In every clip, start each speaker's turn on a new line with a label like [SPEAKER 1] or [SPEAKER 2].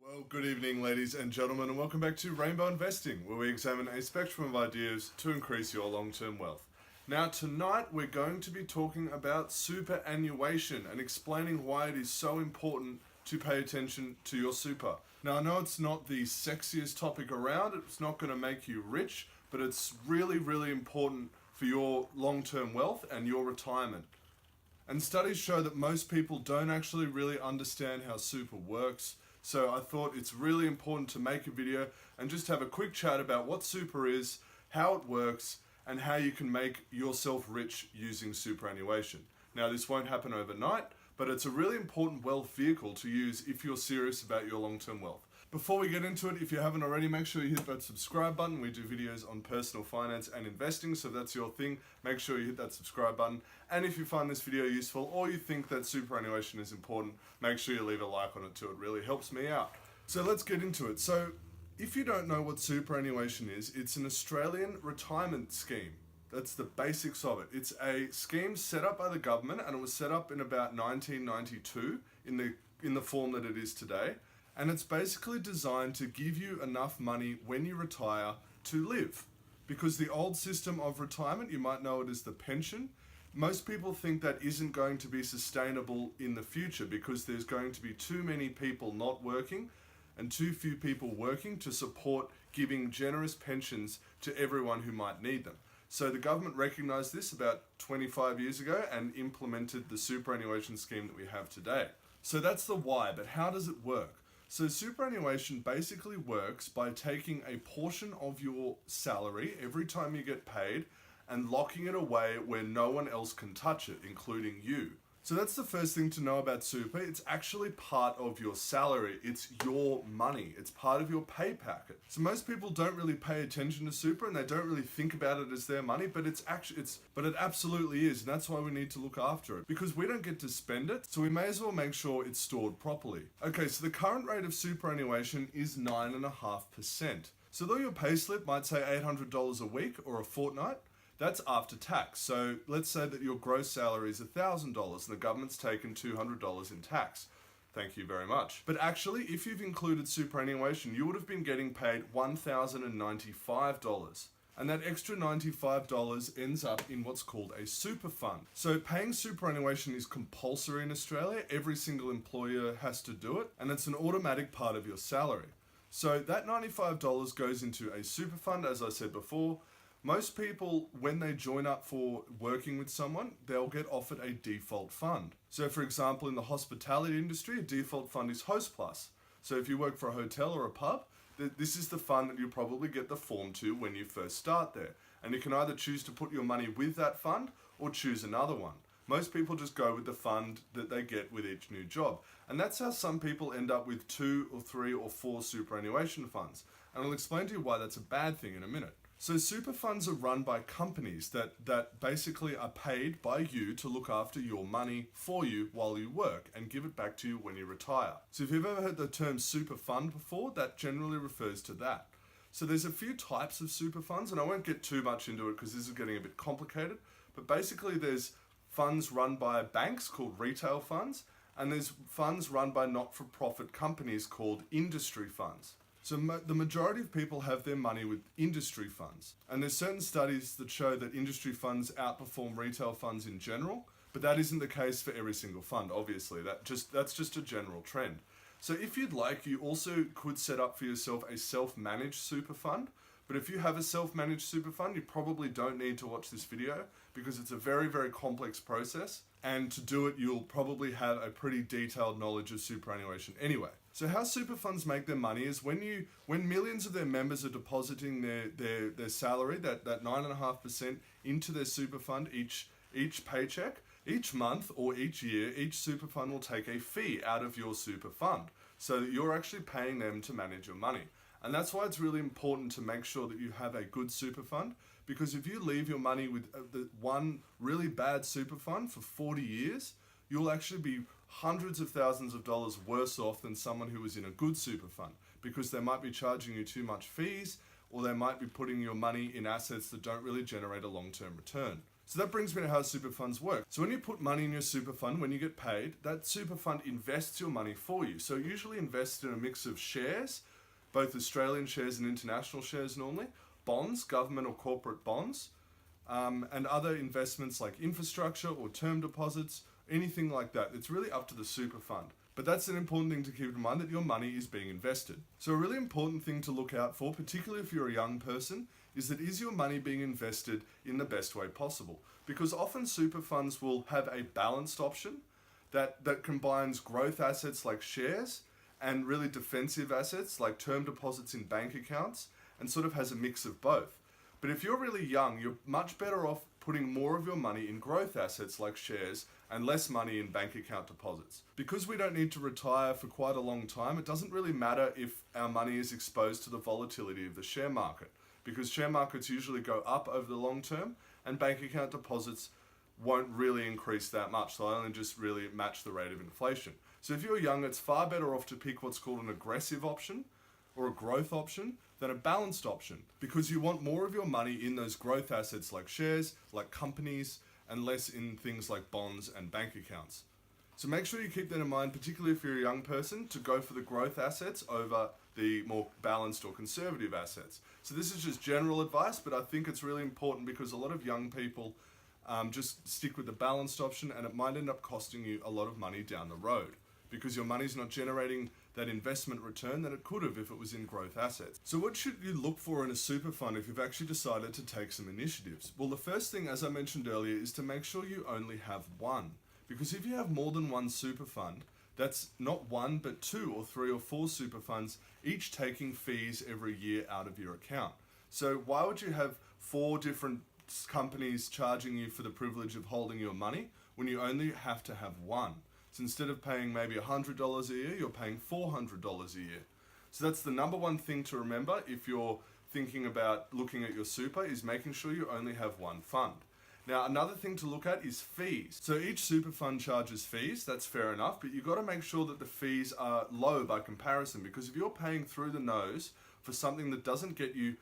[SPEAKER 1] Well, good evening, ladies and gentlemen, and welcome back to Rainbow Investing, where we examine a spectrum of ideas to increase your long-term wealth. Now, tonight we're going to be talking about superannuation and explaining why it is so important to pay attention to your super. Now, I know it's not the sexiest topic around, it's not going to make you rich, but it's really, really important for your long-term wealth and your retirement. And studies show that most people don't actually really understand how super works. So I thought it's really important to make a video and just have a quick chat about what super is, how it works, and how you can make yourself rich using superannuation. Now, this won't happen overnight, but it's a really important wealth vehicle to use if you're serious about your long-term wealth. Before we get into it, if you haven't already, make sure you hit that subscribe button. We do videos on personal finance and investing, so if that's your thing, make sure you hit that subscribe button. And if you find this video useful or you think that superannuation is important, make sure you leave a like on it too. It really helps me out. So let's get into it. So if you don't know what superannuation is, it's an Australian retirement scheme. That's the basics of it. It's a scheme set up by the government, and it was set up in about 1992 in the form that it is today. And it's basically designed to give you enough money when you retire to live. Because the old system of retirement, you might know it as the pension, most people think that isn't going to be sustainable in the future because there's going to be too many people not working and too few people working to support giving generous pensions to everyone who might need them. So the government recognized this about 25 years ago and implemented the superannuation scheme that we have today. So that's the why, but how does it work? So superannuation basically works by taking a portion of your salary every time you get paid and locking it away where no one else can touch it, including you. So that's the first thing to know about super. It's actually part of your salary. It's your money. It's part of your pay packet. So most people don't really pay attention to super and they don't really think about it as their money, but it absolutely is. And that's why we need to look after it, because we don't get to spend it. So we may as well make sure it's stored properly. Okay, so the current rate of superannuation is 9.5%. So though your payslip might say $800 a week or a fortnight, that's after tax. So let's say that your gross salary is $1,000 and the government's taken $200 in tax. Thank you very much. But actually, if you've included superannuation, you would have been getting paid $1,095. And that extra $95 ends up in what's called a super fund. So paying superannuation is compulsory in Australia. Every single employer has to do it, and it's an automatic part of your salary. So that $95 goes into a super fund, as I said before. Most people, when they join up for working with someone, they'll get offered a default fund. So for example, in the hospitality industry, a default fund is Host Plus. So if you work for a hotel or a pub, this is the fund that you probably get the form to when you first start there. And you can either choose to put your money with that fund or choose another one. Most people just go with the fund that they get with each new job. And that's how some people end up with 2 or 3 or 4 superannuation funds. And I'll explain to you why that's a bad thing in a minute. So super funds are run by companies that basically are paid by you to look after your money for you while you work and give it back to you when you retire. So if you've ever heard the term super fund before, that generally refers to that. So there's a few types of super funds, and I won't get too much into it because this is getting a bit complicated, but basically there's funds run by banks called retail funds, and there's funds run by not-for-profit companies called industry funds. So the majority of people have their money with industry funds. And there's certain studies that show that industry funds outperform retail funds in general, but that isn't the case for every single fund, obviously. That's just a general trend. So if you'd like, you also could set up for yourself a self-managed super fund. But if you have a self-managed super fund, you probably don't need to watch this video because it's a very, very complex process. And to do it, you'll probably have a pretty detailed knowledge of superannuation anyway. So how super funds make their money is when millions of their members are depositing their salary, that 9.5% into their super fund each paycheck, each month or each year, each super fund will take a fee out of your super fund so that you're actually paying them to manage your money. And that's why it's really important to make sure that you have a good super fund, because if you leave your money with the one really bad super fund for 40 years, you'll actually be hundreds of thousands of dollars worse off than someone who was in a good super fund, because they might be charging you too much fees, or they might be putting your money in assets that don't really generate a long-term return. So that brings me to how super funds work. So when you put money in your super fund, when you get paid, that super fund invests your money for you. So usually invest in a mix of shares, both Australian shares and international shares normally, bonds, government or corporate bonds, and other investments like infrastructure or term deposits, anything like that. It's really up to the super fund. But that's an important thing to keep in mind, that your money is being invested. So a really important thing to look out for, particularly if you're a young person, is your money being invested in the best way possible? Because often super funds will have a balanced option that combines growth assets like shares and really defensive assets like term deposits in bank accounts, and sort of has a mix of both. But if you're really young, you're much better off putting more of your money in growth assets like shares and less money in bank account deposits. Because we don't need to retire for quite a long time, it doesn't really matter if our money is exposed to the volatility of the share market, because share markets usually go up over the long term and bank account deposits won't really increase that much. They'll only just really match the rate of inflation. So if you're young, it's far better off to pick what's called an aggressive option or a growth option than a balanced option, because you want more of your money in those growth assets like shares, like companies, and less in things like bonds and bank accounts. So make sure you keep that in mind, particularly if you're a young person, to go for the growth assets over the more balanced or conservative assets. So this is just general advice, but I think it's really important because a lot of young people just stick with the balanced option, and it might end up costing you a lot of money down the road because your money's not generating that investment return that it could have if it was in growth assets. So what should you look for in a super fund if you've actually decided to take some initiatives? Well, the first thing, as I mentioned earlier, is to make sure you only have one. Because if you have more than one super fund, that's not one, but two or three or four super funds, each taking fees every year out of your account. So why would you have four different companies charging you for the privilege of holding your money when you only have to have one? So instead of paying maybe $100 a year, you're paying $400 a year. So that's the number one thing to remember if you're thinking about looking at your super, is making sure you only have one fund. Now, another thing to look at is fees. So each super fund charges fees, that's fair enough, but you've got to make sure that the fees are low by comparison, because if you're paying through the nose for something that doesn't get you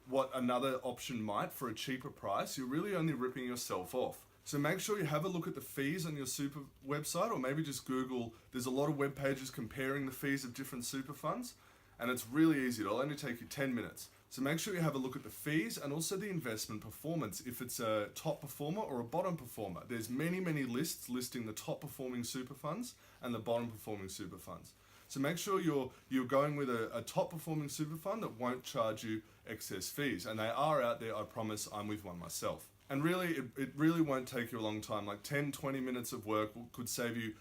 [SPEAKER 1] what another option might for a cheaper price, you're really only ripping yourself off. So make sure you have a look at the fees on your super website, or maybe just Google. There's a lot of web pages comparing the fees of different super funds, and it's really easy. It'll only take you 10 minutes. So make sure you have a look at the fees and also the investment performance, if it's a top performer or a bottom performer. There's many lists listing the top performing super funds and the bottom performing super funds. So make sure you're going with a top performing super fund that won't charge you excess fees. And they are out there, I promise. I'm with one myself. And really, it really won't take you a long time. Like 10, 20 minutes of work could save you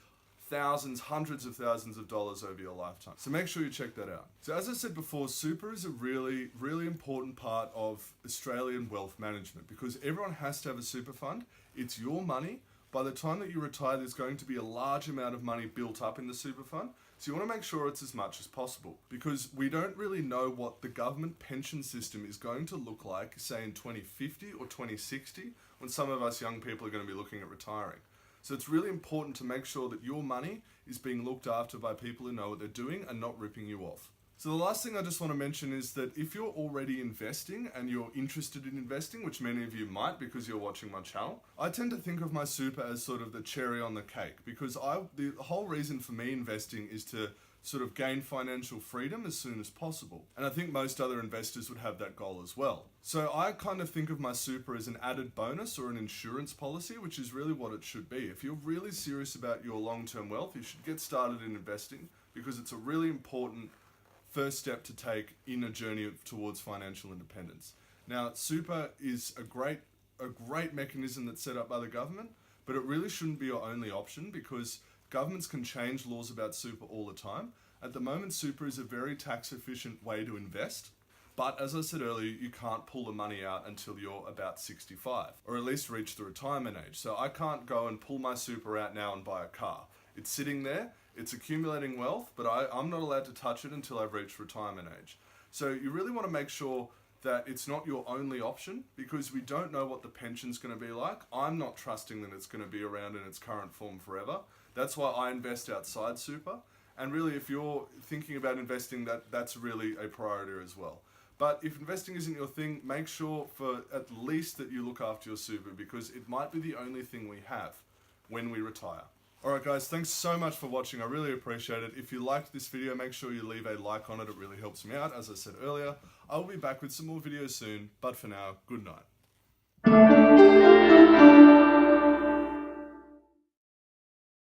[SPEAKER 1] thousands, hundreds of thousands of dollars over your lifetime. So make sure you check that out. So as I said before, super is a really important part of Australian wealth management, because everyone has to have a super fund. It's your money. By the time that you retire, there's going to be a large amount of money built up in the super fund. So you want to make sure it's as much as possible, because we don't really know what the government pension system is going to look like, say in 2050 or 2060, when some of us young people are going to be looking at retiring. So it's really important to make sure that your money is being looked after by people who know what they're doing and not ripping you off. So the last thing I just want to mention is that if you're already investing and you're interested in investing, which many of you might because you're watching my channel, I tend to think of my super as sort of the cherry on the cake, because the whole reason for me investing is to sort of gain financial freedom as soon as possible. And I think most other investors would have that goal as well. So I kind of think of my super as an added bonus or an insurance policy, which is really what it should be. If you're really serious about your long-term wealth, you should get started in investing, because it's a really important first step to take in a journey towards financial independence. Now, super is a great mechanism that's set up by the government, but it really shouldn't be your only option, because governments can change laws about super all the time. At the moment, super is a very tax efficient way to invest. But as I said earlier, you can't pull the money out until you're about 65, or at least reach the retirement age. So I can't go and pull my super out now and buy a car. It's sitting there, it's accumulating wealth, but I'm not allowed to touch it until I've reached retirement age. So you really want to make sure that it's not your only option, because we don't know what the pension's going to be like. I'm not trusting that it's going to be around in its current form forever. That's why I invest outside super. And really, if you're thinking about investing, that's really a priority as well. But if investing isn't your thing, make sure for at least that you look after your super, because it might be the only thing we have when we retire. Alright guys, thanks so much for watching. I really appreciate it. If you liked this video, make sure you leave a like on it. It really helps me out. As I said earlier, I will be back with some more videos soon. But for now, good night.